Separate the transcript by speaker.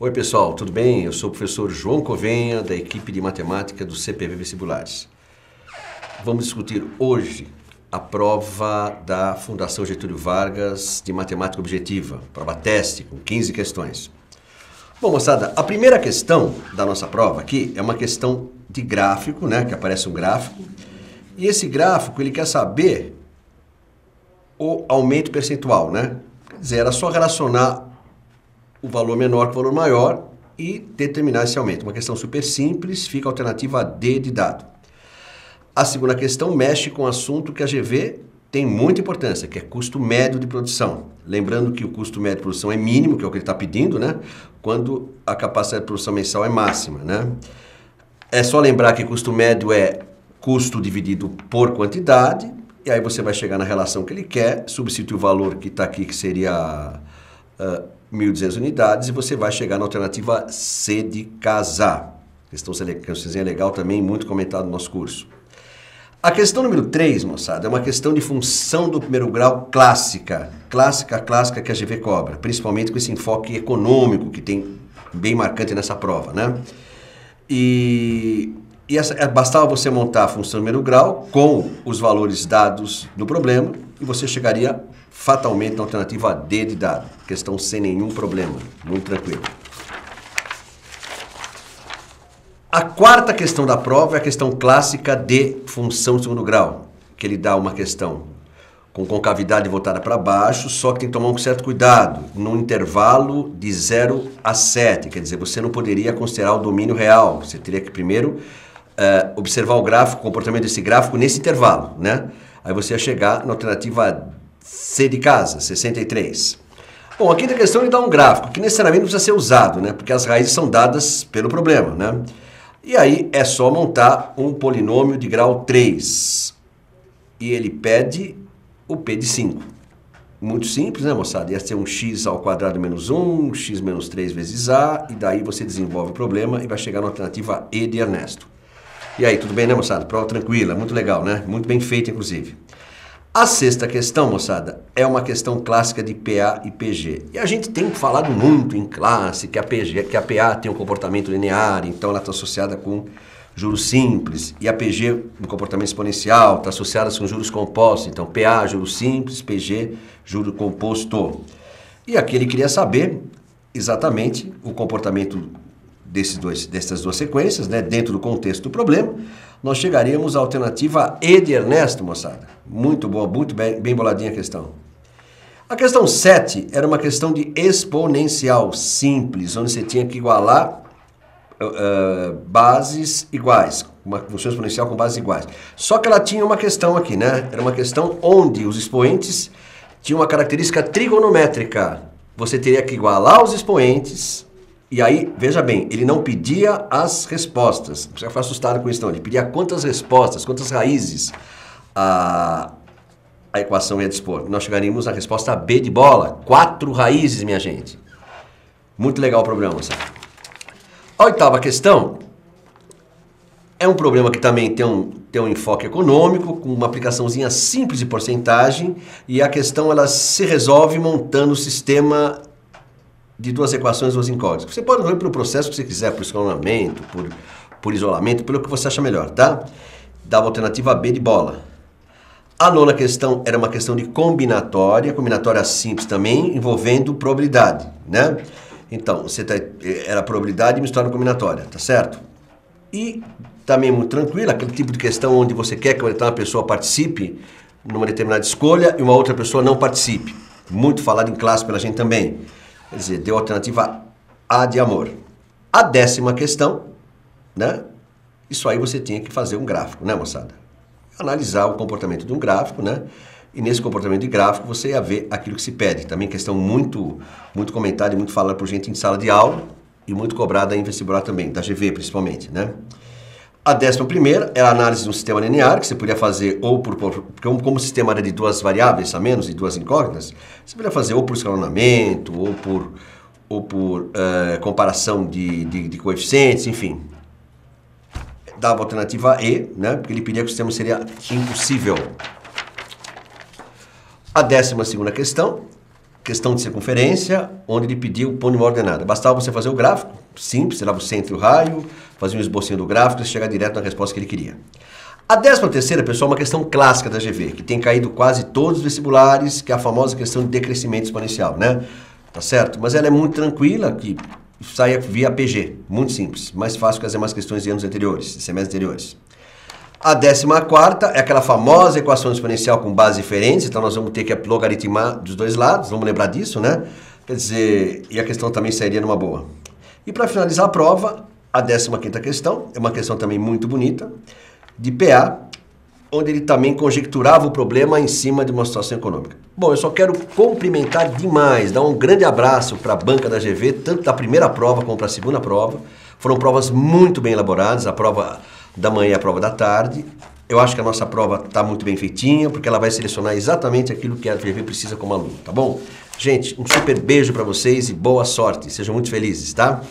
Speaker 1: Oi pessoal, tudo bem? Eu sou o professor João Covenha, da equipe de matemática do CPV Vestibulares. Vamos discutir hoje a prova da Fundação Getúlio Vargas de Matemática Objetiva, prova teste, com 15 questões. Bom, moçada, a primeira questão da nossa prova aqui é uma questão de gráfico, né? Que aparece um gráfico, e esse gráfico ele quer saber o aumento percentual, né? Quer dizer, era só relacionar o valor menor com o valor maior e determinar esse aumento. Uma questão super simples, fica a alternativa D de dado. A segunda questão mexe com um assunto que a GV tem muita importância, que é custo médio de produção. Lembrando que o custo médio de produção é mínimo, que é o que ele está pedindo, né? Quando a capacidade de produção mensal é máxima, né? É só lembrar que custo médio é custo dividido por quantidade, e aí você vai chegar na relação que ele quer, substitui o valor que está aqui, que seria 1.200 unidades, e você vai chegar na alternativa C de casar. Questãozinha legal também, muito comentada no nosso curso. A questão número 3, moçada, é uma questão de função do primeiro grau clássica. Clássica que a GV cobra, principalmente com esse enfoque econômico que tem bem marcante nessa prova, né? Bastava você montar a função do primeiro grau com os valores dados no problema e você chegaria fatalmente na alternativa D de dado. Questão sem nenhum problema, muito tranquilo. A quarta questão da prova é a questão clássica de função de segundo grau, que ele dá uma questão com concavidade voltada para baixo, só que tem que tomar um certo cuidado, num intervalo de 0 a 7, quer dizer, você não poderia considerar o domínio real, você teria que primeiro observar o gráfico, o comportamento desse gráfico nesse intervalo, né? Aí você ia chegar na alternativa C de casa, 63. Bom, a quinta questão ele dá um gráfico, que necessariamente não precisa ser usado, né? Porque as raízes são dadas pelo problema, né? E aí é só montar um polinômio de grau 3. E ele pede o P de 5. Muito simples, né, moçada? Ia ser um x ao quadrado menos 1, x menos 3 vezes a, e daí você desenvolve o problema e vai chegar na alternativa E de Ernesto. E aí, tudo bem, né, moçada? Prova tranquila, muito legal, né? Muito bem feita, inclusive. A sexta questão, moçada, é uma questão clássica de PA e PG. E a gente tem falado muito em classe que a PA tem um comportamento linear, então ela está associada com juros simples, e a PG, um comportamento exponencial, está associada com juros compostos. Então, PA, juros simples, PG, juro composto. E aqui ele queria saber exatamente o comportamento dessas duas sequências, né, dentro do contexto do problema. Nós chegaríamos à alternativa E de Ernesto, moçada. Muito boa, muito bem boladinha a questão. A questão 7 era uma questão de exponencial simples, onde você tinha que igualar bases iguais, uma função exponencial com bases iguais. Só que ela tinha uma questão aqui, né? Era uma questão onde os expoentes tinham uma característica trigonométrica. Você teria que igualar os expoentes. E aí, veja bem, ele não pedia as respostas. Você vai ficar assustado com isso, não. Ele pedia quantas respostas, quantas raízes a equação ia dispor. Nós chegaríamos à resposta B de bola. 4 raízes, minha gente. Muito legal o problema, sabe? A oitava questão é um problema que também tem um enfoque econômico, com uma aplicaçãozinha simples de porcentagem. E a questão ela se resolve montando o sistema de duas equações, duas incógnitas. Você pode resolver pelo processo que você quiser, por escalonamento, por isolamento, pelo que você acha melhor, tá? Dava a alternativa B de bola. A nona questão era uma questão de combinatória simples também, envolvendo probabilidade, né? Então, era probabilidade misturada com combinatória, tá certo? E também muito tranquilo, aquele tipo de questão onde você quer que uma pessoa participe numa determinada escolha e uma outra pessoa não participe. Muito falado em classe pela gente também. Quer dizer, deu a alternativa A de amor. A 10ª questão, né? Isso aí você tinha que fazer um gráfico, né, moçada? Analisar o comportamento de um gráfico, né? E nesse comportamento de gráfico você ia ver aquilo que se pede. Também questão muito comentada e muito falada por gente em sala de aula e muito cobrada em vestibular também, da GV principalmente, né? A 11ª era a análise de um sistema linear, que você podia fazer porque como o sistema era de duas variáveis a menos e duas incógnitas, você podia fazer ou por escalonamento, ou por comparação de coeficientes, enfim. Dava a alternativa E, né? Porque ele pedia que o sistema seria impossível. A 12ª questão questão de circunferência, onde ele pediu pôr numa ordenada. Bastava você fazer o gráfico, simples, você dava o centro e o raio, fazia um esbocinho do gráfico e chegar direto na resposta que ele queria. A 13ª, pessoal, é uma questão clássica da GV, que tem caído quase todos os vestibulares, que é a famosa questão de decrescimento exponencial, né? Tá certo? Mas ela é muito tranquila, que sai via PG, muito simples, mais fácil que as demais questões de anos anteriores, de semestres anteriores. A 14ª é aquela famosa equação exponencial com bases diferentes, então nós vamos ter que logaritmar dos dois lados, vamos lembrar disso, né? Quer dizer, e a questão também sairia numa boa. E para finalizar a prova, a 15ª questão, é uma questão também muito bonita, de PA, onde ele também conjecturava o problema em cima de uma situação econômica. Bom, eu só quero cumprimentar demais, dar um grande abraço para a banca da GV, tanto da primeira prova como para a segunda prova. Foram provas muito bem elaboradas, a prova da manhã e a prova da tarde. Eu acho que a nossa prova está muito bem feitinha, porque ela vai selecionar exatamente aquilo que a GV precisa como aluno, tá bom? Gente, um super beijo para vocês e boa sorte. Sejam muito felizes, tá?